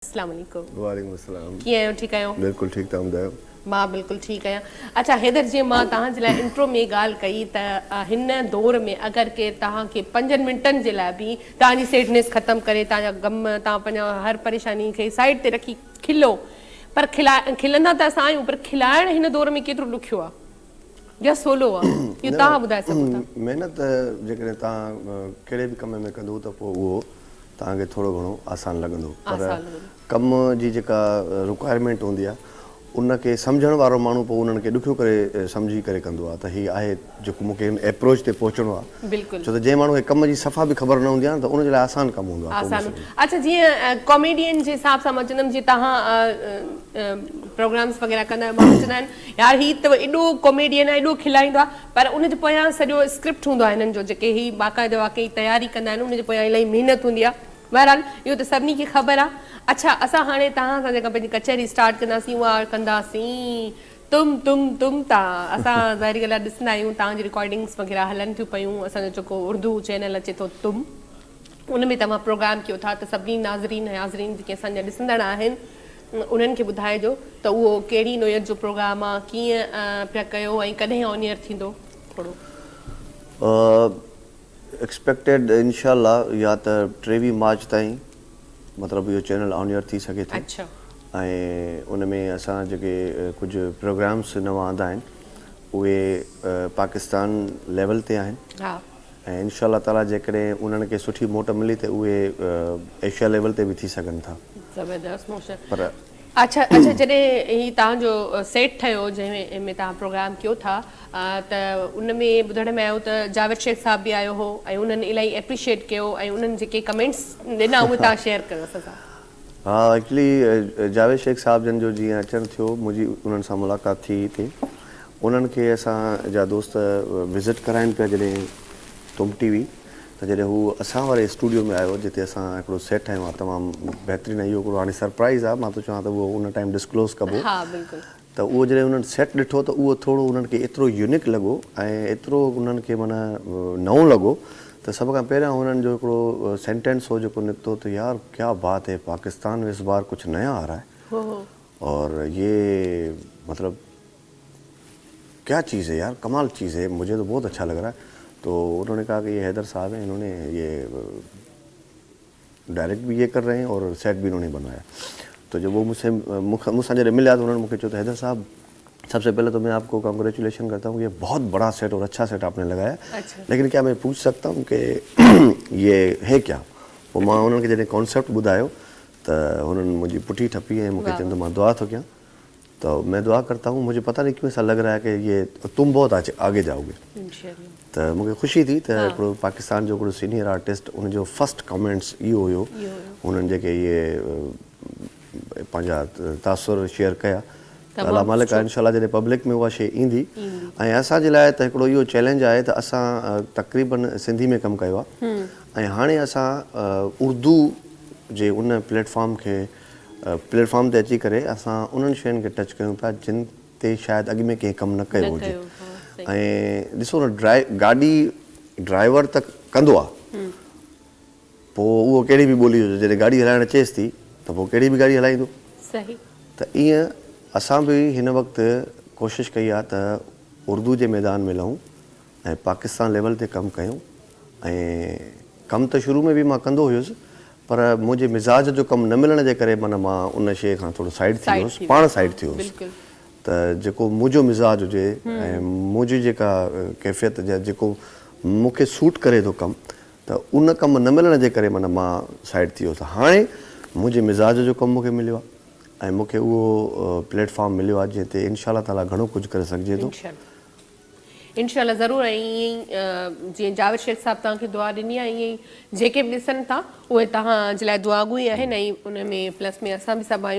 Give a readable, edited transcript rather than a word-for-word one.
अस्सलाम वालेकुम। वालेकुम अस्सलाम। कीअं आहियो? ठीकु आहियो? बिल्कुलु ठीकु तव्हां ॿुधायो? मां बिल्कुलु ठीकु आहियां। अच्छा हैदर, जीअं मां तव्हांजे लाइ इंट्रो में ॻाल्हि कई त हिन दौर में अगरि केरु तव्हांखे 5 मिंटनि जे लाइ बि तव्हांजी सैडनेस ख़तमु करे, तव्हांजा गम, तव्हां पंहिंजा हर परेशानी खे साइड ते रखी खिलो, पर खिलंदा त असां आहियूं, पर खिलाइण हिन दौर में केतिरो ॾुखियो आहे या सवलो आहे, इहो तव्हां ॿुधाए सघो था। महिनत जेकॾहिं तव्हां कहिड़े बि कम में कंदो त पोइ उहो तव्हांखे थोरो घणो आसानु लॻंदो, पर कम जी जेका रिक्वायरमेंट हूंदी आहे उनखे सम्झण वारो माण्हू पोइ उन्हनि खे ॾुखियो करे सम्झी करे कंदो आहे त हीअ आहे जेको मूंखे हिन एप्रोच ते पहुचणो आहे। बिल्कुल। छो त जंहिं माण्हू खे कम जी सफ़ा बि ख़बर न हूंदी आहे न त उनजे लाइ आसानु कमु हूंदो आहे। आसानु। अच्छा, जीअं कॉमेडियन जे हिसाब सां मां चवंदमि, जीअं तव्हां प्रोग्राम्स वग़ैरह कंदा आहियो, माण्हू चवंदा आहिनि यार हीअ त एॾो कॉमेडियन आहे, एॾो खिलाईंदो आहे, पर उनजे पोयां सॼो स्क्रिप्ट हूंदो आहे हिननि जो, जेके हीअ बाक़ाइदा वाक़ई तयारी कंदा आहिनि, उनजे पोयां इलाही महिनत हूंदी आहे। बहरहाल इहो त सभिनी खे ख़बर आहे। अच्छा, असां हाणे तव्हां सां जेका पंहिंजी कचहरी स्टार्ट कंदासीं उहा कंदासीं तुम ता। असां ज़ाहिरी ॻाल्हि आहे ॾिसंदा आहियूं तव्हांजी रिकॉर्डिंग्स वग़ैरह हलनि थियूं पयूं, असांजो जेको उर्दू चैनल अचे थो तुम, उन में तव्हां प्रोग्राम कयो था, त सभिनी नाज़रीन जेके असांजा ॾिसंदड़ आहिनि उन्हनि खे ॿुधाइजो त उहो कहिड़ी नोयत जो प्रोग्राम आहे, कीअं पिया कयो ऐं कॾहिं ऑन एयर थींदो। थोरो एक्सपेक्टेड इंशाल्लाह या त 23 मार्च ताईं मतिलबु इहो चैनल ऑन एयर थी सघे थो। अच्छा। ऐं उन में असां जेके कुझु प्रोग्राम्स नवां आंदा आहिनि उहे पाकिस्तान लेवल ते आहिनि। हा। ऐं इंशाल्लाह ताला जेकॾहिं उन्हनि खे सुठी मोट मिली त उहे एशिया लेवल ते बि थी सघनि था। ज़बरदस्त मोशन। पर अच्छा, जॾहिं हीअ तव्हांजो सेट ठहियो जंहिंमें तव्हां प्रोग्राम कयो था, त उन में ॿुधण में आयो त जावेद शेख साहब बि आयो हो ऐं उन्हनि इलाही एप्रिशिएट कयो ऐं उन्हनि जेके कमेंट्स ॾिना उहे तव्हां शेयर कयो असां सां। हा, एक्चुअली जावेद शेख साहब जन जो जीअं अचणु थियो, मुंहिंजी उन्हनि सां मुलाक़ात थी थी, उन्हनि खे असांजा दोस्त विज़िट कराइनि पिया जॾहिं तुम टीवी, त जॾहिं हू असां वारे स्टूडियो में आयो जिते असां हिकिड़ो सेट ठाहियो आहे तमामु बहितरीनु, इहो हिकिड़ो हाणे सरप्राइज़ आहे, मां थो चवां त उहो उन टाइम डिस्क्लोज़ कबो। हा बिल्कुलु। त उहो जॾहिं उन्हनि सेट ॾिठो त उहो थोरो उन्हनि खे एतिरो यूनिक लॻो ऐं एतिरो उन्हनि खे माना नओं लॻो त सभ खां पहिरियां हुननि जो हिकिड़ो सेंटेंस हो जेको निकितो त यार क्या बात है, पाकिस्तान में इस बार कुछ नया आ रहा है और ये मतलब क्या चीज़ है यार, कमाल चीज़ है, मुझे तो बहुत अच्छा लग रहा है। तो उन्होंने कहा कि ये हैदर साहब हैं, इन्होंने ये डायरेक्ट भी ये कर रहे हैं और सेट भी इन्होंने बनाया। तो जब वो मुझसे जब मिला तो उन्होंने मुझे कहा हैदर साहब सबसे पहले तो मैं आपको कांग्रेचुलेशन करता हूँ, ये बहुत बड़ा सेट और अच्छा सेट आपने लगाया। अच्छा। लेकिन क्या मैं पूछ सकता हूँ कि ये है क्या? वो मां उन्होंने जैसे कॉन्सेप्ट ॿुधायो त उन्होंने मुझे पुठी ठपी है, मुझे चंद मां दुआ तो क्या, तो मैं दुआ करता हूँ, मुझे पता नहीं क्यों ऐसा लग रहा है कि ये तुम बहुत आगे जाओगे। तो मुझे खुशी थी त हिकिड़ो पाकिस्तान जो हिकिड़ो सीनियर आर्टिस्ट उनजो फर्स्ट कमेंट्स इहो हुयो, उन्हनि जेके इहे पंहिंजा तासुर शेयर कया त अल्लाह मालिक आहे इंशाल्लाह जॾहिं पब्लिक में उहा शइ ईंदी। ऐं असांजे लाइ त हिकिड़ो इहो चैलेंज आहे त असां तक़रीबन सिंधी में कमु कयो आहे ऐं हाणे असां उर्दू जे उन प्लेटफॉर्म ते अची करे असां उन्हनि शयुनि खे टच कयूं पिया जिन ते शायदि अॻु में कंहिं कमु न कयो हुजे। ऐं ॾिसो न, गाॾी ड्राइवर त कंदो आहे, पोइ उहो कहिड़ी बि ॿोली हुजे, जॾहिं गाॾी हलाइणु अचेसि थी त पोइ कहिड़ी बि गाॾी हलाईंदो। सही। त ईअं असां बि हिन वक़्तु कोशिशि कई आहे त उर्दू जे मैदान में लहूं ऐं पाकिस्तान लेवल ते कमु कयूं। ऐं कमु त शुरू में बि मां कंदो हुयुसि, पर मुंहिंजे मिज़ाज जो कमु न मिलण जे करे माना मां उन शइ खां थोरो साइड थी वियुसि, पाण साइड थी वियुसि। त जेको मुंहिंजो मिज़ाज हुजे ऐं मुंहिंजी जेका कैफ़ियत जेको मूंखे सूट करे थो कमु, त उन कमु न मिलण जे करे माना मां साइड थी वियुसि। हाणे मुंहिंजे मिज़ाज जो कमु मूंखे मिलियो आहे ऐं मूंखे उहो प्लेटफॉर्म मिलियो आहे जंहिं ते इंशाल्लाह ताला घणो कुझु करे सघिजे थो। इंशाल्लाह ज़रूरु। ऐं ईअं ई जीअं जावेद शेख साहब तव्हांखे दुआ ॾिनी आहे, ईअं ई जेके बि ॾिसनि था उहे तव्हांजे लाइ दुआगू ई आहिनि ऐं उन में प्लस में असां बि सभु आहियूं।